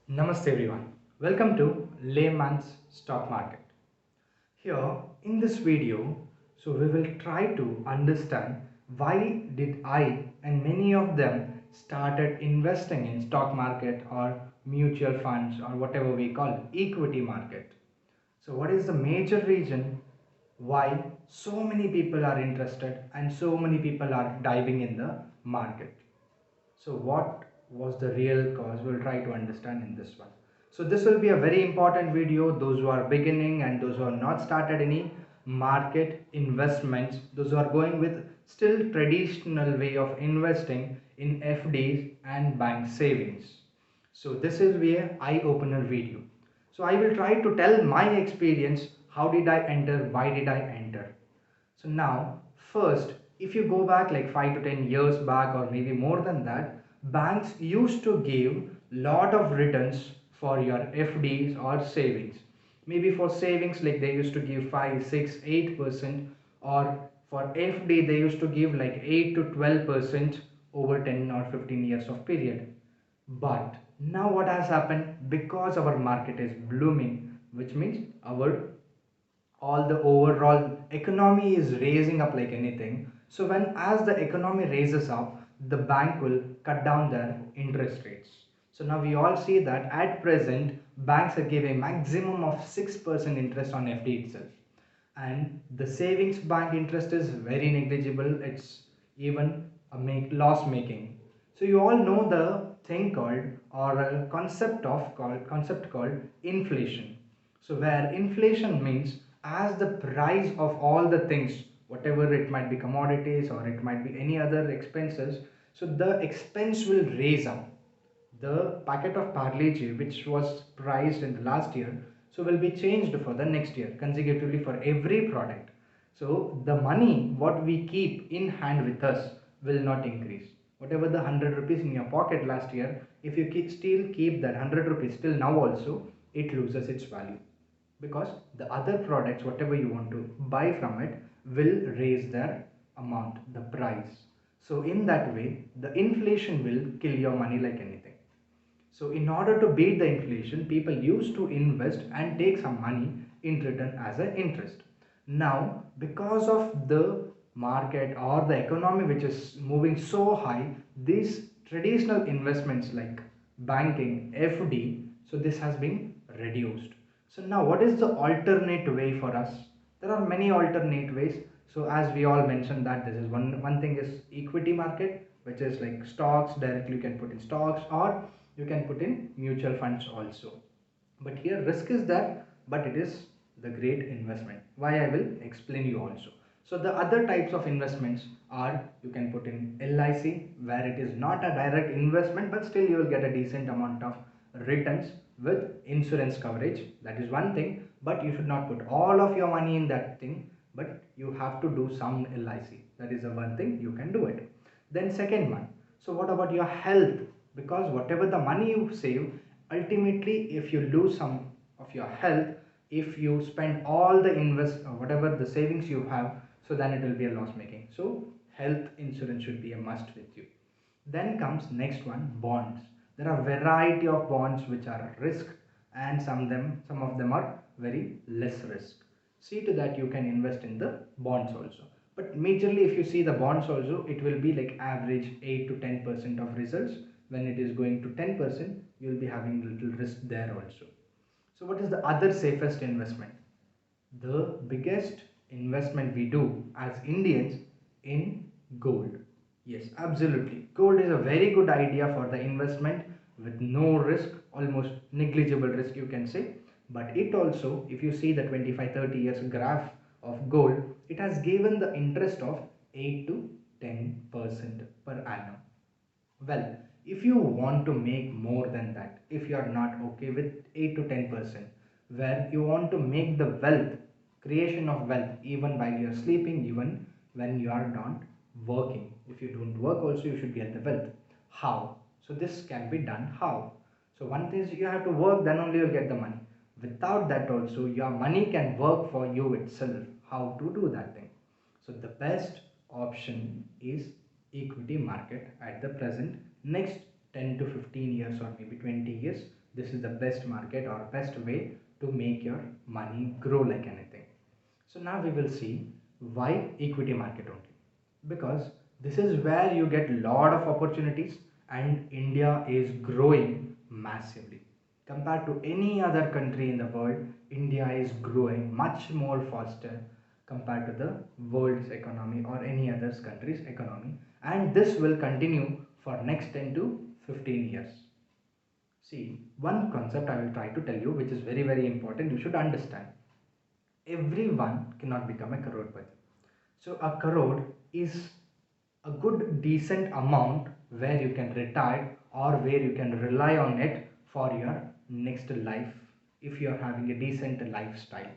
Namaste everyone. Welcome to Layman's Stock Market. Here in this video, we will try to understand why did I and many of them started investing in stock market or mutual funds or whatever we call equity market. So what is the major reason why so many people are interested and so many people are diving in the market? So what was the real cause? We'll try to understand in this one. So this will be a very important video. Those who are beginning and those who have not started any market investments, those who are going with still traditional way of investing in FDs and bank savings. So this will be a eye-opener video. So I will try to tell my experience. How did I enter? Why did I enter? So now, first, if you go back like 5 to 10 years back or maybe more than that, banks used to give lot of returns for your FDs or savings. Maybe for savings like they used to give 5, 6, 8%, or for FD they used to give like 8 to 12% over 10 or 15 years of period. But now what has happened, because our market is blooming, which means our all the overall economy is raising up like anything. So when as the economy raises up, the bank will cut down their interest rates. So now we all see that at present banks are giving maximum of 6% interest on FD itself, and the savings bank interest is very negligible. It's even a make loss making. So you all know the thing called, or a concept called inflation. So where inflation means as the price of all the things, whatever it might be commodities or it might be any other expenses, so the expense will raise up. The packet of Parle-G which was priced in the last year, so will be changed for the next year consecutively for every product. So the money what we keep in hand with us will not increase. Whatever the 100 rupees in your pocket last year, if you still keep that 100 rupees till now also, it loses its value, because the other products whatever you want to buy from it will raise their amount, the price. So in that way the inflation will kill your money like anything. So in order to beat the inflation, people used to invest and take some money in return as an interest. Now, because of the market or the economy which is moving so high, these traditional investments like banking, FD, so this has been reduced. So now what is the alternate way for us? There are many alternate ways. So as we all mentioned that this is one thing is equity market, which is like stocks. Directly you can put in stocks, or you can put in mutual funds also. But here risk is there, but it is the great investment. Why, I will explain you also. So the other types of investments are, you can put in LIC, where it is not a direct investment but still you will get a decent amount of returns with insurance coverage. That is one thing, but you should not put all of your money in that thing, but you have to do some LIC. That is the one thing you can do it. Then second one, so what about your health? Because whatever the money you save, ultimately if you lose some of your health, if you spend all the invest or whatever the savings you have, so then it will be a loss making. So health insurance should be a must with you. Then comes next one, bonds. There are variety of bonds which are risk, and some of them are very less risk. See to that you can invest in the bonds also. But majorly if you see the bonds also, it will be like average 8 to 10% of results. When it is going to 10%, you will be having little risk there also. So what is the other safest investment? The biggest investment we do as Indians in gold. Yes, absolutely. Gold is a very good idea for the investment with no risk, almost negligible risk you can say. But it also, if you see the 25-30 years graph of gold, it has given the interest of 8 to 10% per annum. Well, if you want to make more than that, if you are not okay with 8 to 10%, where you want to make the wealth, creation of wealth, even while you are sleeping, even when you are not working. If you don't work also, you should get the wealth. How? So this can be done how? So one thing is you have to work, then only you'll get the money. Without that also, your money can work for you itself. How to do that thing? So the best option is equity market at the present. Next 10 to 15 years or maybe 20 years, this is the best market or best way to make your money grow like anything. So now we will see why equity market only, because this is where you get lot of opportunities and India is growing massively. Compared to any other country in the world, India is growing much more faster compared to the world's economy or any other country's economy, and this will continue for next 10 to 15 years. See, one concept I will try to tell you which is very very important, you should understand. Everyone cannot become a crorepati. So a crore is a good decent amount where you can retire or where you can rely on it for your next life if you are having a decent lifestyle.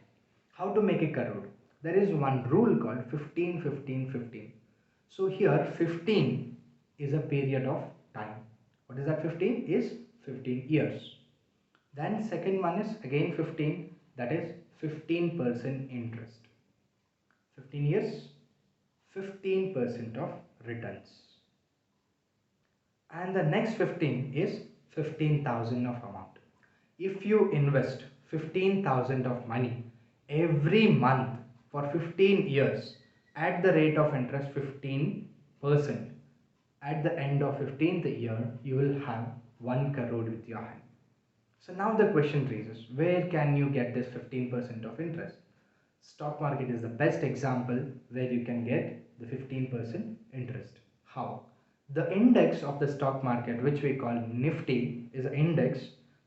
How to make a crore? There is one rule called 15 15 15. So here 15 is a period of time. What is that? 15 is 15 years. Then second one is again 15, that is 15% interest. 15 years, 15% of returns. And the next 15 is 15,000 of amount. If you invest 15,000 of money every month for 15 years at the rate of interest 15%, at the end of 15th year you will have 1 crore with your hand. So now the question raises, where can you get this 15% of interest? Stock market is the best example where you can get the 15% interest. How? The index of the stock market, which we call Nifty, is an index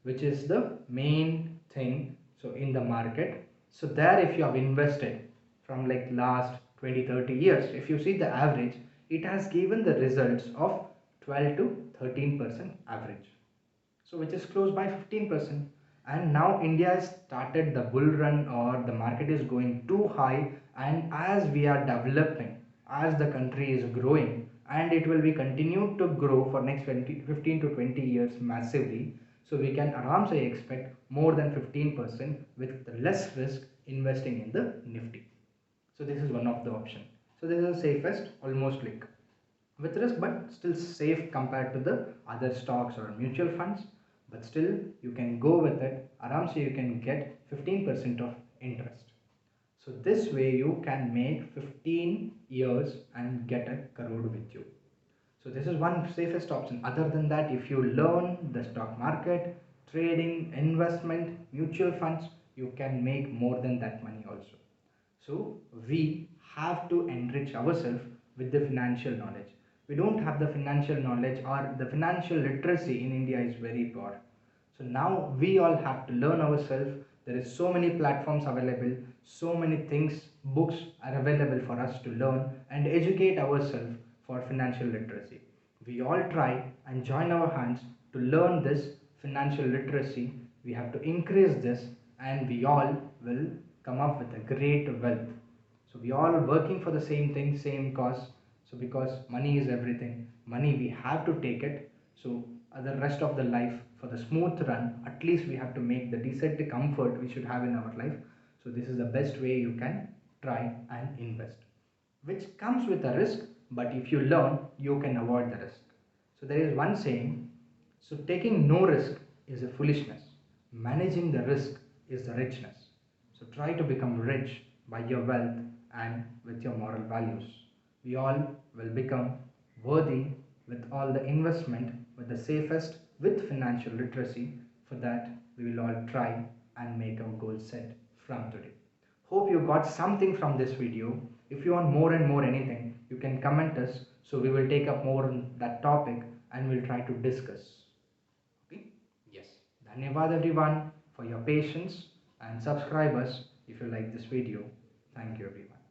which is the main thing so in the market. So there if you have invested from like last 20-30 years, if you see the average, it has given the results of 12 to 13% average, so which is close by 15%. And now India has started the bull run or the market is going too high, and as we are developing, as the country is growing, and it will be continued to grow for next 15 to 20 years massively, so we can aramsay expect more than 15% with less risk investing in the Nifty. So this is one of the option. So this is the safest, almost like with risk but still safe compared to the other stocks or mutual funds, but still you can go with it aram se you can get 15% of interest. So this way you can make 15 years and get a crore with you. So this is one safest option. Other than that, if you learn the stock market, trading, investment, mutual funds, you can make more than that money also. So we have to enrich ourselves with the financial knowledge. We don't have the financial knowledge, or the financial literacy in India is very poor. So now we all have to learn ourselves. There is so many platforms available, so many things, books are available for us to learn and educate ourselves for financial literacy. We all try and join our hands to learn this financial literacy. We have to increase this and we all will come up with a great wealth. So we all working for the same thing, same cause. So because money is everything, money we have to take it. So the rest of the life for the smooth run, at least we have to make the decent comfort we should have in our life. So this is the best way you can try and invest, which comes with a risk, but if you learn you can avoid the risk. So there is one saying, so taking no risk is a foolishness, managing the risk is the richness. So try to become rich by your wealth and with your moral values. We all will become worthy with all the investment, with the safest, with financial literacy. For that we will all try and make our goal set from today. Hope you got something from this video. If you want more and more anything, you can comment us, so we will take up more on that topic and we'll try to discuss. Okay? Yes. Dhanyavad everyone for your patience, and subscribe us if you like this video. Thank you everyone.